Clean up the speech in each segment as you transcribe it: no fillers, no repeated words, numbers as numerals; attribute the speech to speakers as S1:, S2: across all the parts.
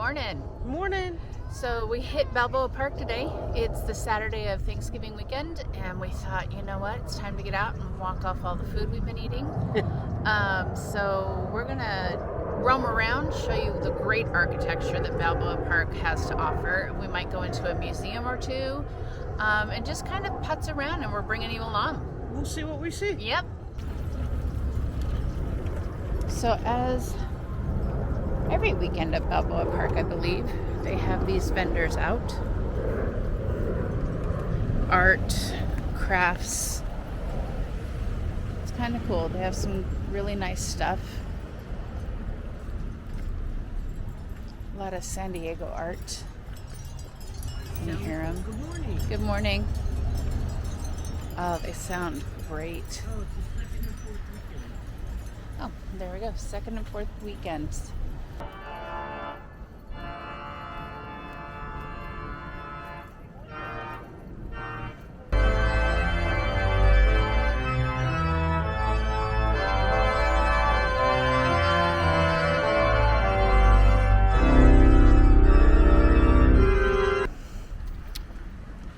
S1: morning.
S2: Morning.
S1: So we hit Balboa Park today. It's the Saturday of Thanksgiving weekend, and we thought, you know what, it's time to get out and walk off all the food we've been eating. So we're gonna roam around, show you the great architecture that Balboa Park has to offer. We might go into a museum or two, and just kind of putz around, and we're bringing you along.
S2: We'll see what we see.
S1: Yep. So as every weekend at Balboa Park, I believe, they have these vendors out. Art, crafts. It's kind of cool. They have some really nice stuff. A lot of San Diego art. Can you hear them?
S2: Good morning.
S1: Good morning. Oh, they sound great.
S2: Oh, it's the second and fourth weekend.
S1: Oh, there we go. Second and fourth weekends.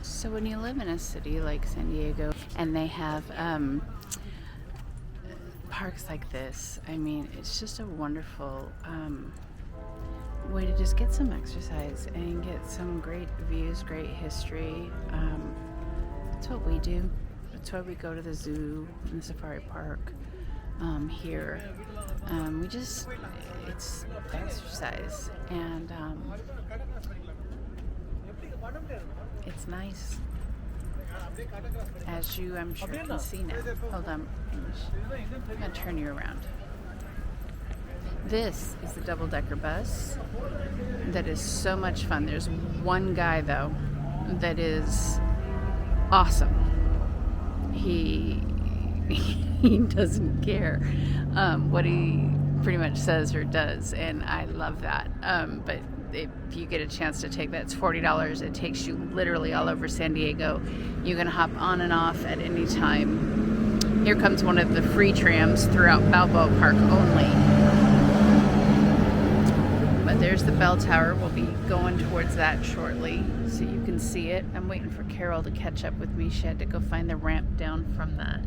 S1: So when you live in a city like San Diego and they have parks like this, I mean, it's just a wonderful way to just get some exercise and get some great views, great history. That's what we do. That's why we go to the zoo and the safari park here. It's exercise, and it's nice, as you, I'm sure, can see now. Hold on, I'm going to turn you around. This is the double-decker bus that is so much fun. There's one guy, though, that is awesome. He doesn't care what he pretty much says or does, and I love that. But if you get a chance to take that, it's $40. It takes you literally all over San Diego. You can hop on and off at any time. Here comes one of the free trams throughout Balboa Park only. But there's the bell tower. We'll be going towards that shortly so you can see it. I'm waiting for Carol to catch up with me. She had to go find the ramp down from the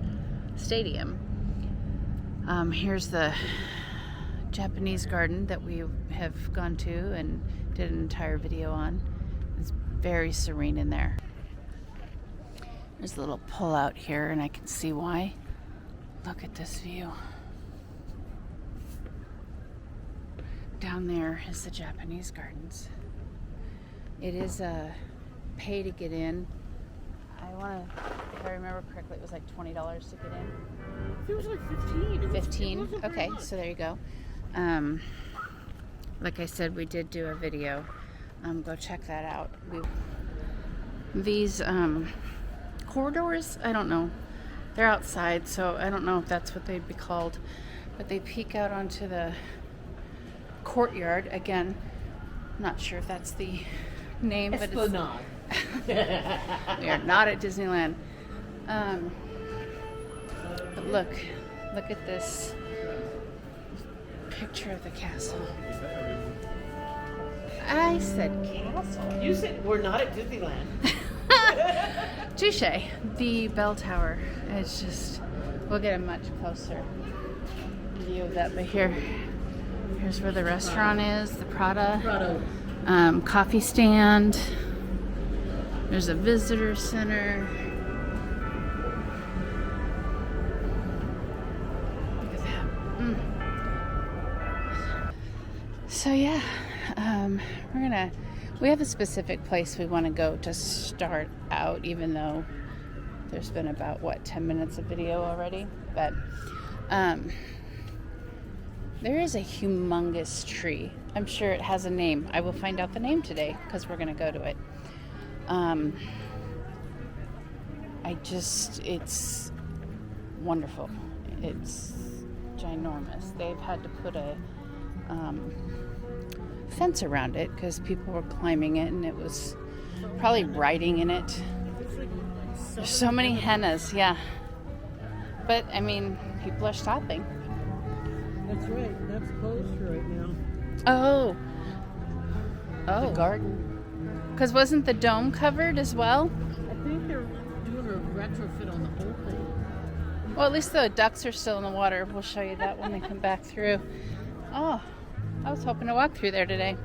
S1: stadium. Here's the Japanese garden that we have gone to and did an entire video on. It's very serene in there. There's a little pull out here, and I can see why. Look at this view. Down there is the Japanese gardens. It is a pay to get in. If I remember correctly, it was like $20 to get in.
S2: It was like 15.
S1: 15? Okay, so there you go. Like I said, we did do a video. Go check that out. These corridors, I don't know. They're outside, so I don't know if that's what they'd be called. But they peek out onto the courtyard. Again, I'm not sure if that's the name, but it's... We are not at Disneyland. But look at this picture of the castle. I said castle.
S2: You said we're not at Disneyland.
S1: Touche. The bell tower is just, we'll get a much closer view of that. But here's where the restaurant is, the Prada. Coffee stand. There's a visitor center. Look at that. So yeah, we have a specific place we want to go to start out, even though there's been about, 10 minutes of video already. But there is a humongous tree. I'm sure it has a name. I will find out the name today because we're going to go to it. It's wonderful. It's ginormous. They've had to put a fence around it because people were climbing it, and it was probably riding in it. There's so many hennas, yeah. But I mean, people are stopping.
S2: That's right. That's closed right now.
S1: Oh. Oh.
S2: The garden.
S1: Because wasn't the dome covered as well?
S2: I think they're doing a retrofit on the whole thing.
S1: Well, at least the ducks are still in the water. We'll show you that when we come back through. Oh, I was hoping to walk through there today.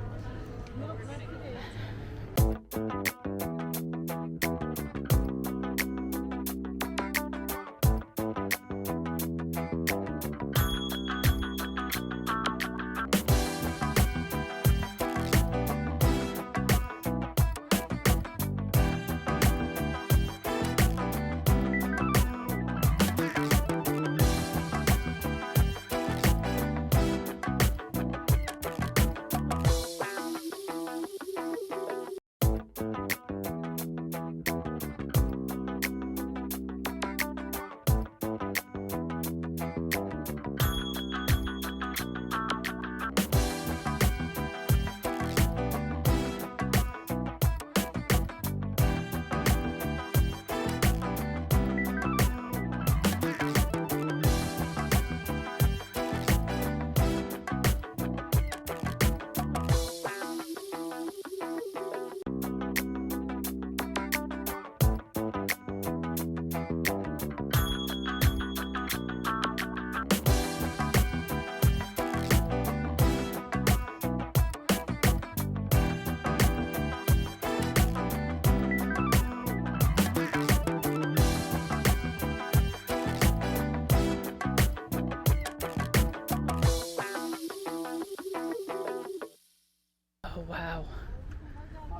S1: Oh, wow.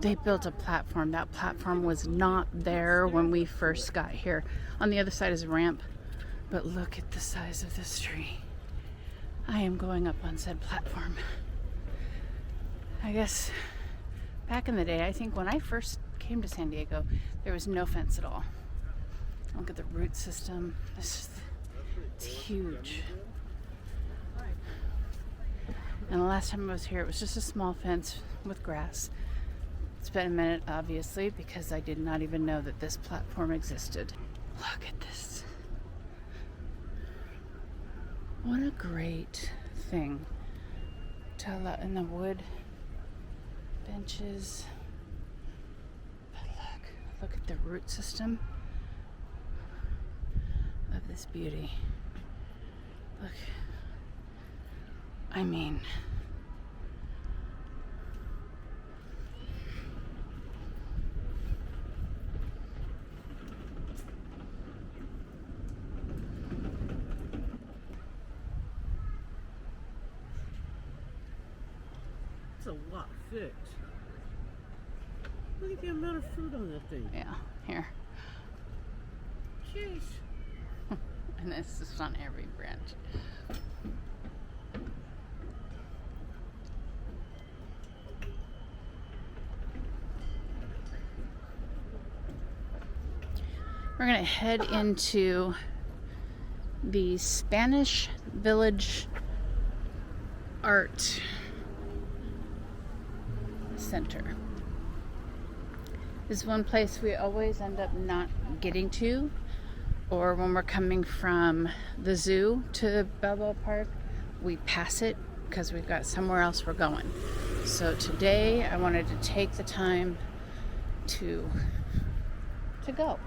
S1: They built a platform. That platform was not there when we first got here. On the other side is a ramp. But look at the size of this tree. I am going up on said platform. I guess back in the day, I think when I first came to San Diego, there was no fence at all. Look at the root system. It's huge. And the last time I was here, it was just a small fence with grass. It's been a minute, obviously, because I did not even know that this platform existed. Look at this. What a great thing. And the wood benches. But look at the root system of this beauty. Look. I mean,
S2: It's a lot of figs. Look at the amount of fruit on that thing.
S1: yeah, here.
S2: Jeez.
S1: And this is on every branch. We're gonna head into the Spanish Village Art Center. This is one place we always end up not getting to, or when we're coming from the zoo to Balboa Park, we pass it because we've got somewhere else we're going. So today I wanted to take the time to go.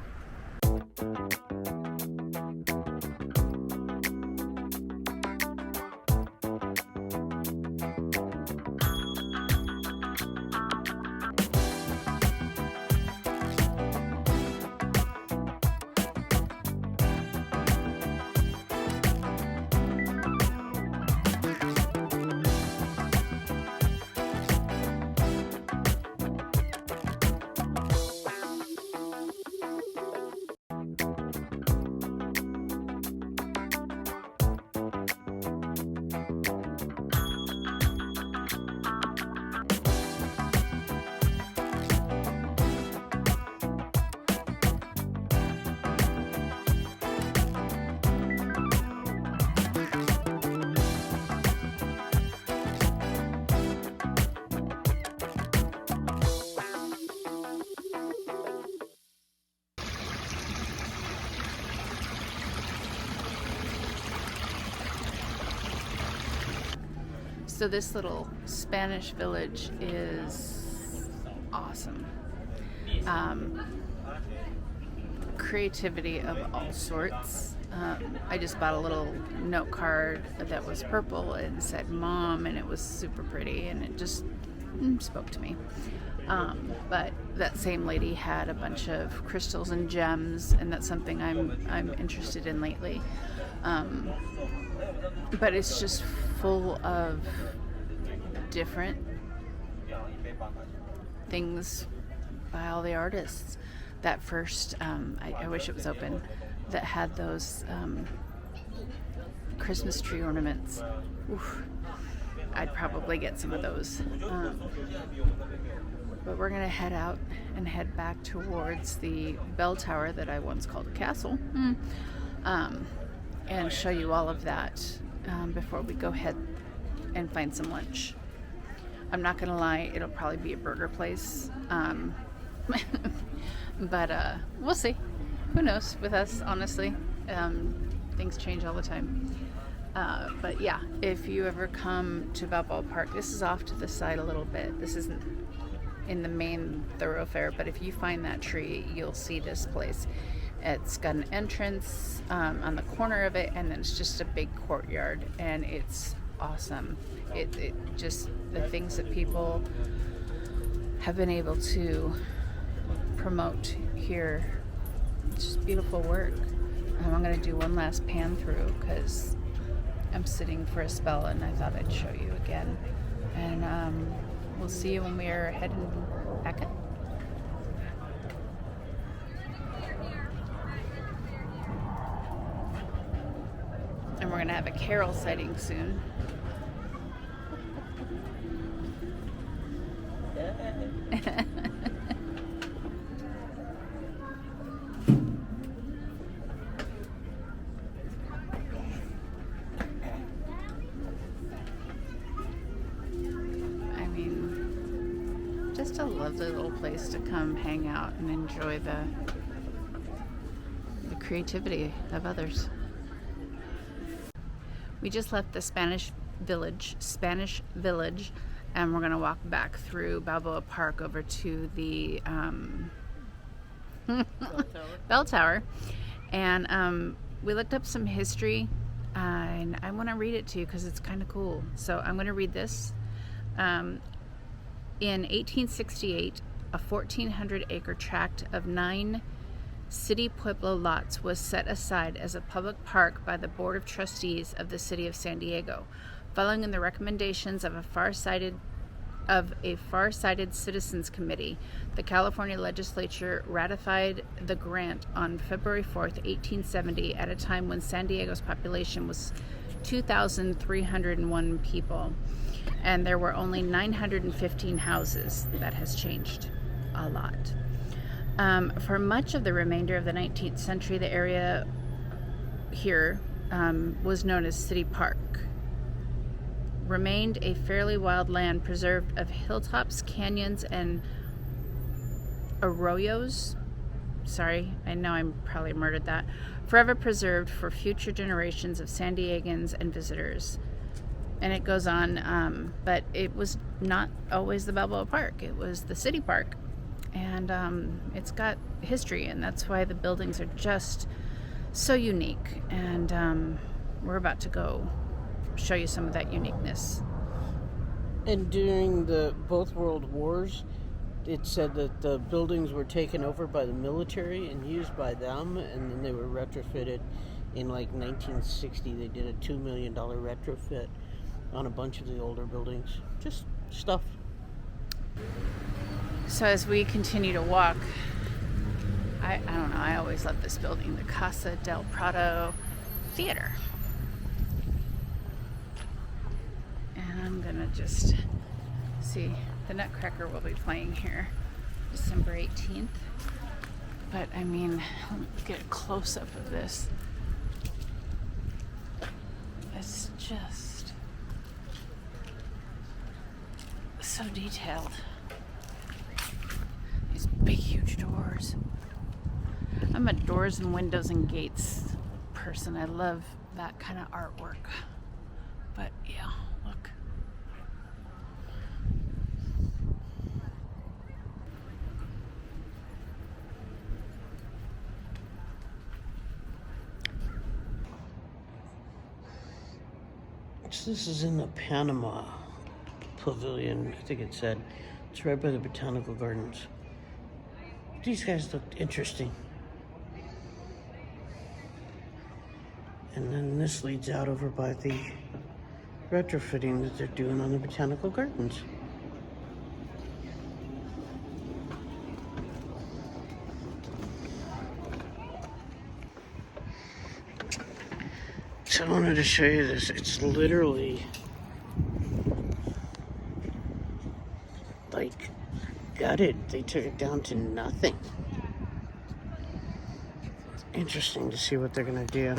S1: So this little Spanish village is awesome. Creativity of all sorts. I just bought a little note card that was purple and said "Mom," and it was super pretty, and it just spoke to me. But that same lady had a bunch of crystals and gems, and that's something I'm interested in lately. But it's just full of different things by all the artists. That first, I wish it was open, that had those Christmas tree ornaments. Oof, I'd probably get some of those. But we're going to head out and head back towards the bell tower that I once called a castle, and show you all of that before we go ahead and find some lunch. I'm not going to lie, it'll probably be a burger place. But we'll see. Who knows with us, honestly. Things change all the time. But yeah, if you ever come to Balboa Park, this is off to the side a little bit. This isn't in the main thoroughfare, but if you find that tree, you'll see this place. It's got an entrance on the corner of it, and then it's just a big courtyard, and it's awesome. It just, the things that people have been able to promote here, it's just beautiful work. I'm going to do one last pan through because I'm sitting for a spell, and I thought I'd show you again. And we'll see you when we are heading back up. And we're going to have a carol sighting soon. Just a lovely little place to come hang out and enjoy the creativity of others. We just left the Spanish Village, and we're going to walk back through Balboa Park over to the Bell Tower. And we looked up some history, and I want to read it to you because it's kind of cool. So I'm going to read this. In 1868, a 1,400-acre tract of 9 city pueblo lots was set aside as a public park by the Board of Trustees of the City of San Diego, following in the recommendations of a far-sighted citizens committee. The California legislature ratified the grant on February 4th, 1870, at a time when San Diego's population was 2,301 people. And there were only 915 houses. That has changed a lot. For much of the remainder of the 19th century, the area here was known as City Park. Remained a fairly wild land preserved of hilltops, canyons, and arroyos. Sorry, I know I probably murdered that. Forever preserved for future generations of San Diegans and visitors. And it goes on, but it was not always the Balboa Park. It was the City Park. And it's got history, and that's why the buildings are just so unique. And we're about to go show you some of that uniqueness.
S2: And during both World Wars, it said that the buildings were taken over by the military and used by them, and then they were retrofitted in like 1960. They did a $2 million retrofit on a bunch of the older buildings. Just stuff.
S1: So as we continue to walk, I don't know, I always love this building, the Casa del Prado Theater. And I'm gonna just see, the Nutcracker will be playing here December 18th. But I mean, let me get a close-up of this. It's just so detailed. These big, huge doors. I'm a doors and windows and gates person. I love that kind of artwork. But yeah, look.
S2: So this is in the Panama Pavilion, I think it said. It's right by the Botanical Gardens. These guys looked interesting. And then this leads out over by the retrofitting that they're doing on the Botanical Gardens. So I wanted to show you this. It's literally like gutted. They took it down to nothing. It's interesting to see what they're gonna do.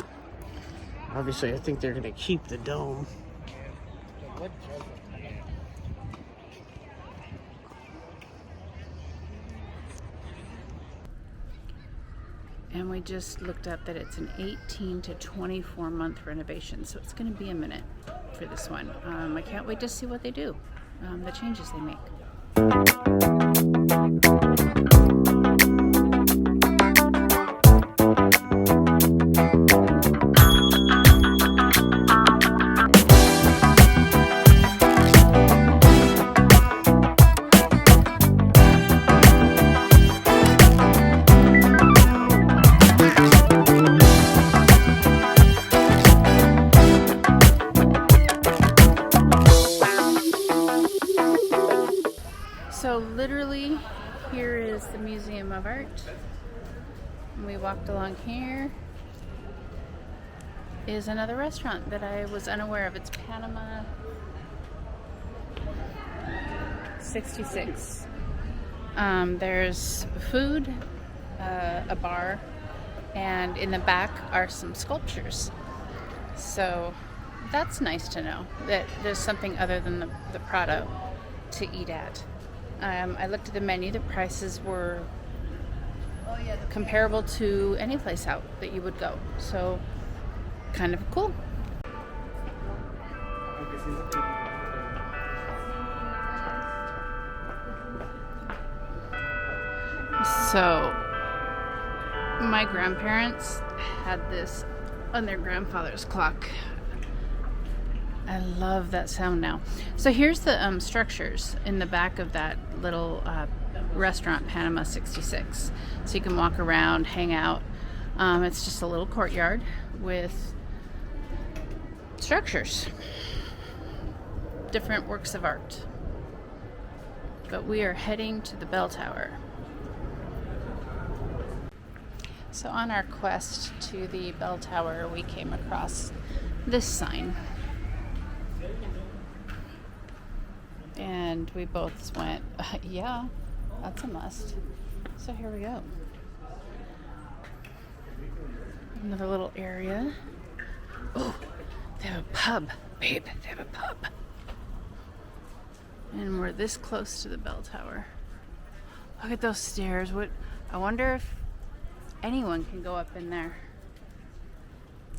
S2: Obviously, I think they're gonna keep the dome.
S1: And we just looked up that it's an 18 to 24 month renovation, so it's going to be a minute for this one. I can't wait to see what they do, the changes they make. So literally, here is the Museum of Art. And we walked along here. Is another restaurant that I was unaware of. It's Panama 66. There's food, a bar, and in the back are some sculptures. So that's nice to know that there's something other than the Prado to eat at. I looked at the menu. The prices were comparable to any place out that you would go. So kind of cool. So my grandparents had this on their grandfather's clock. I love that sound now. So here's the structures in the back of that little restaurant, Panama 66. So you can walk around, hang out. It's just a little courtyard with structures, different works of art. But we are heading to the bell tower. So on our quest to the bell tower, we came across this sign. And we both went, yeah, that's a must. So here we go. Another little area. Oh, they have a pub, babe. They have a pub. And we're this close to the bell tower. Look at those stairs. I wonder if anyone can go up in there.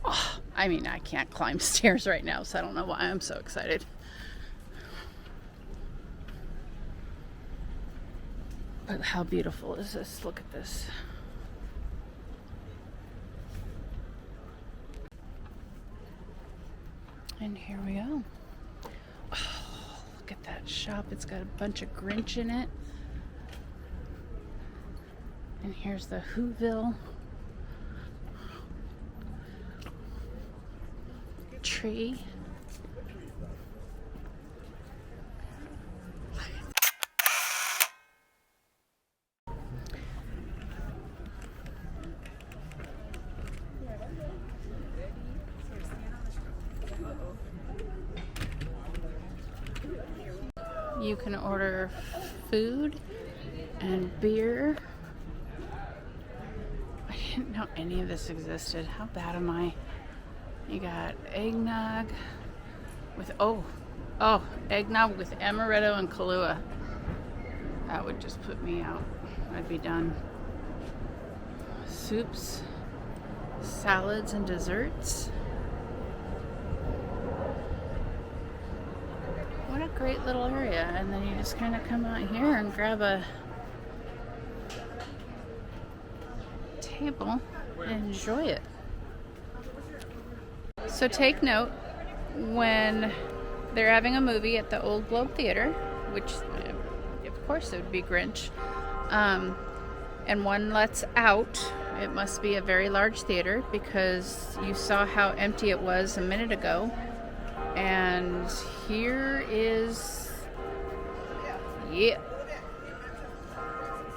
S1: Oh, I mean, I can't climb stairs right now, so I don't know why I'm so excited. But how beautiful is this? Look at this. And here we go. Oh, look at that shop. It's got a bunch of Grinch in it. And here's the Whoville tree. You can order food and beer. I didn't know any of this existed. How bad am I? You got eggnog with, eggnog with amaretto and Kahlua. That would just put me out. I'd be done. Soups, salads, and desserts. What a great little area. And then you just kind of come out here and grab a table and enjoy it. So take note, when they're having a movie at the Old Globe Theater, which of course it would be Grinch, and one lets out. It must be a very large theater because you saw how empty it was a minute ago. And here is, yeah,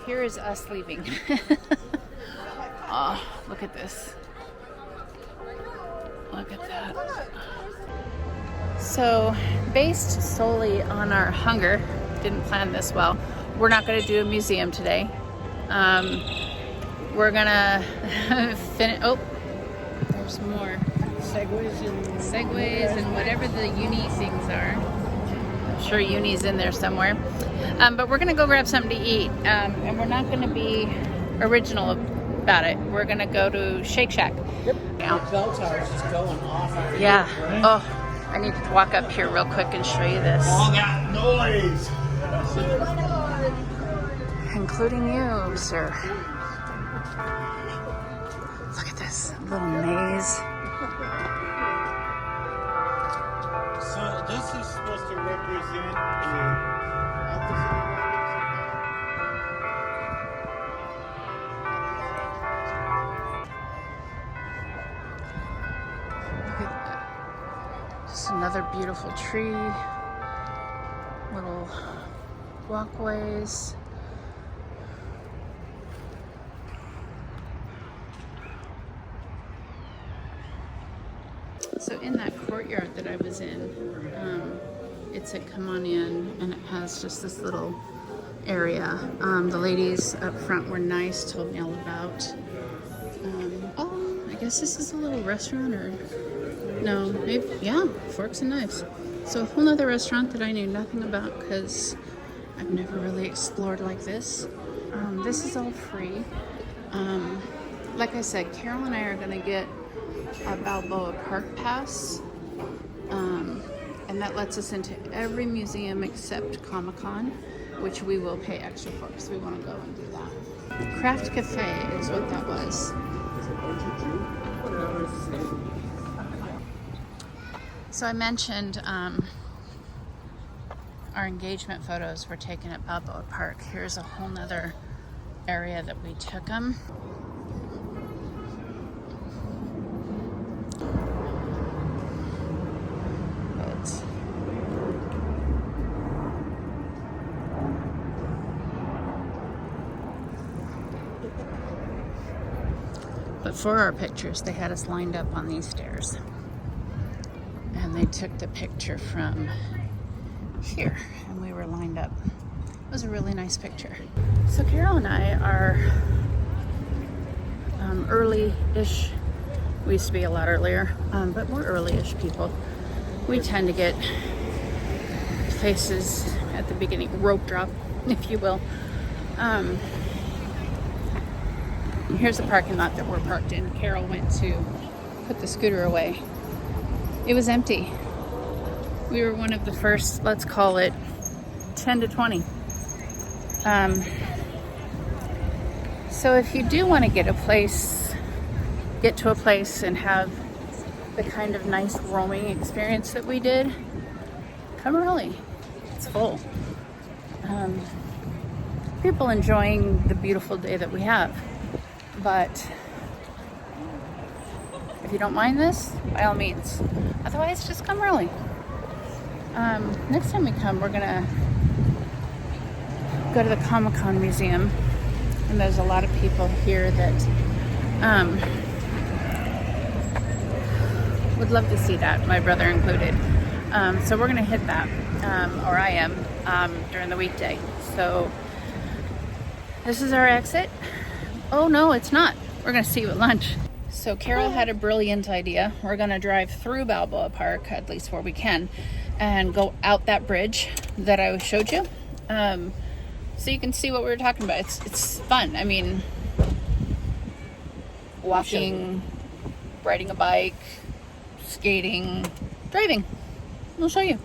S1: here is us leaving. Oh, look at this. Look at that. So, based solely on our hunger, didn't plan this well, we're not going to do a museum today. We're going to finish. Oh, there's more. Segways and whatever the uni things are. I'm sure uni's in there somewhere. But we're going to go grab something to eat. And we're not going to be original about it. We're going to go to Shake Shack.
S2: Yep. Bell tower's just going off.
S1: Yeah. Oh, I need to walk up here real quick and show you this.
S3: All that noise!
S1: Including you, sir. Look at this little maze.
S3: So this is supposed to represent
S1: Look at that. Just another beautiful tree. Little walkways. So in that courtyard that I was in, it said come on in, and it has just this little area. The ladies up front were nice, told me all about. Oh, I guess this is a little restaurant, or no, maybe, yeah, Forks and Knives. So a whole nother restaurant that I knew nothing about because I've never really explored like this. This is all free. Like I said, Carol and I are gonna get a Balboa Park pass, and that lets us into every museum except Comic-Con, which we will pay extra for because we want to go and do that. Craft Cafe is what that was. So I mentioned our engagement photos were taken at Balboa Park. Here's a whole nother area that we took them. But for our pictures, they had us lined up on these stairs. And they took the picture from here, and we were lined up. It was a really nice picture. So Carol and I are early-ish. We used to be a lot earlier, but we're early-ish people. We tend to get places at the beginning, rope drop, if you will. Here's the parking lot that we're parked in. Carol went to put the scooter away. It was empty. We were one of the first, let's call it 10 to 20. So if you do want to get to a place and have the kind of nice roaming experience that we did, come early. It's full. People enjoying the beautiful day that we have. But if you don't mind this, by all means. Otherwise, just come early. Next time we come, we're gonna go to the Comic-Con Museum, and there's a lot of people here that would love to see that, my brother included. So we're gonna hit that, or I am, during the weekday. So this is our exit. Oh no, it's not. We're gonna see you at lunch. So Carol had a brilliant idea. We're gonna drive through Balboa Park, at least where we can, and go out that bridge that I showed you. So you can see what we were talking about. It's fun. I mean, walking, riding a bike, skating, driving. We'll show you.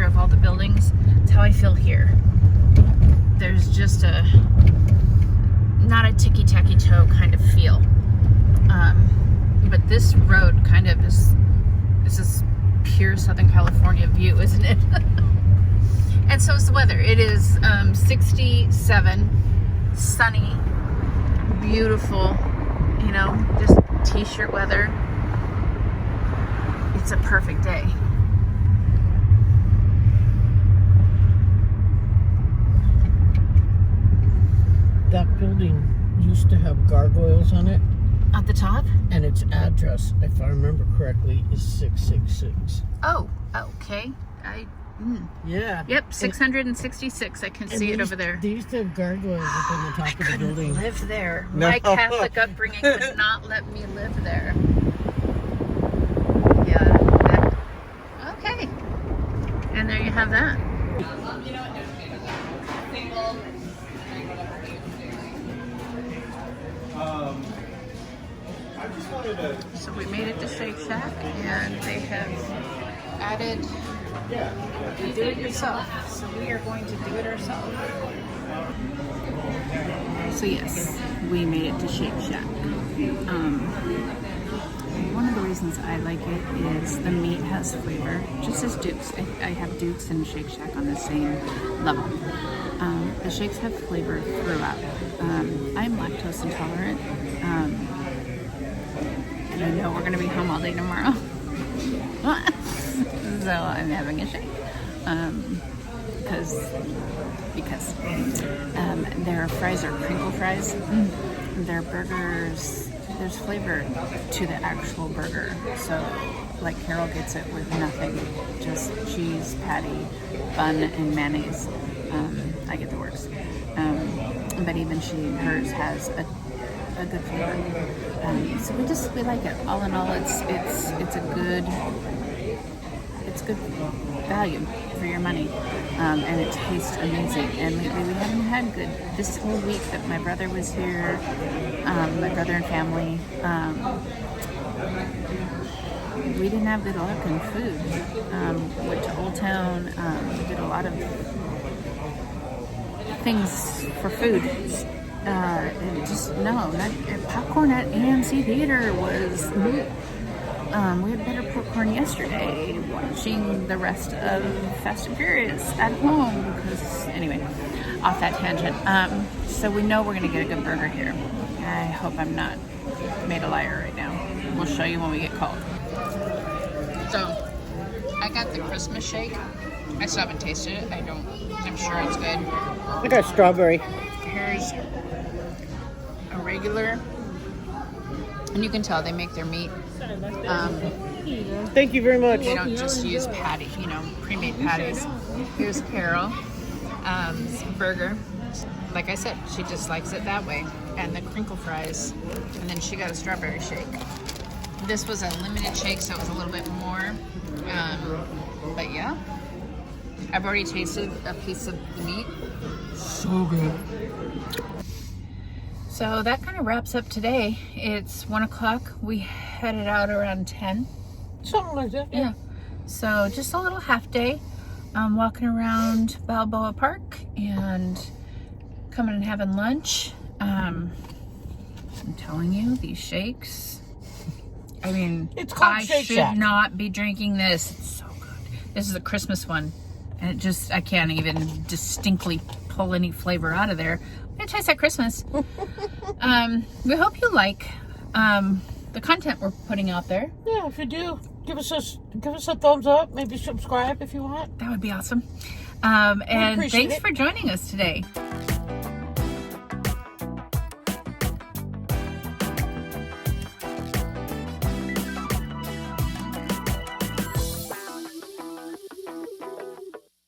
S1: of all the buildings. It's how I feel here. There's just not a ticky-tacky-toe kind of feel. But this road kind of is pure Southern California view, isn't it? And so is the weather. It is 67, sunny, beautiful, you know, just t-shirt weather. It's a perfect day.
S2: That building used to have gargoyles on it,
S1: At the top?
S2: and its address, if I remember correctly, is 666.
S1: Oh, okay.
S2: Yeah.
S1: Yep, 666. I can see it over there.
S2: They used to have gargoyles up on the top of the
S1: Couldn't
S2: building.
S1: live there.
S2: No.
S1: My Catholic upbringing would not let me live there. Yeah. Okay. And there you have that. So we made it to Shake Shack, and they have added do it yourself. So we are going to do it ourselves. So yes, we made it to Shake Shack. One of the reasons I like it is the meat has flavor, just as Duke's. I have Duke's and Shake Shack on the same level. The shakes have flavor throughout. I'm lactose intolerant, and I know we're going to be home all day tomorrow. So I'm having a shake. Because their fries are crinkle fries. Their burgers, there's flavor to the actual burger. So, like Carol gets it with nothing, just cheese, patty, bun, and mayonnaise. I get the works. But even hers has a good flavor. So we like it. All in all, it's a good value for your money, and it tastes amazing. And lately we haven't had good. This whole week that my brother was here, my brother and family, we didn't have good luck in food. Went to Old Town, did a lot of things for food. And just popcorn at AMC Theater was. We had better popcorn yesterday, watching the rest of Fast and Furious at home. Anyway, off that tangent. So we know we're going to get a good burger here. I hope I'm not made a liar right now. We'll show you when we get called. So, I got the Christmas shake. I still haven't tasted it. I'm sure it's good.
S2: I got strawberry.
S1: Here's a regular, and you can tell they make their meat.
S2: Thank you very much.
S1: They don't just use patty, pre-made patties. Here's Carol, burger. Like I said, she just likes it that way. And the crinkle fries. And then she got a strawberry shake. This was a limited shake, so it was a little bit more. But yeah, I've already tasted a piece of the meat.
S2: So good.
S1: So that kind of wraps up today. It's 1 o'clock. We headed out around 10.
S2: Something like that.
S1: Yeah. So just a little half day. Walking around Balboa Park and coming and having lunch. I'm telling you, these shakes. I mean,
S2: It's called
S1: I
S2: Shake
S1: should
S2: Shack.
S1: not be drinking this. It's so good. This is a Christmas one. And I can't even distinctly pull any flavor out of there. It tastes like Christmas. We hope you like the content we're putting out there.
S2: Yeah, if you do, give us a thumbs up. Maybe subscribe if you want.
S1: That would be awesome. And
S2: appreciate
S1: thanks
S2: it.
S1: for joining us today.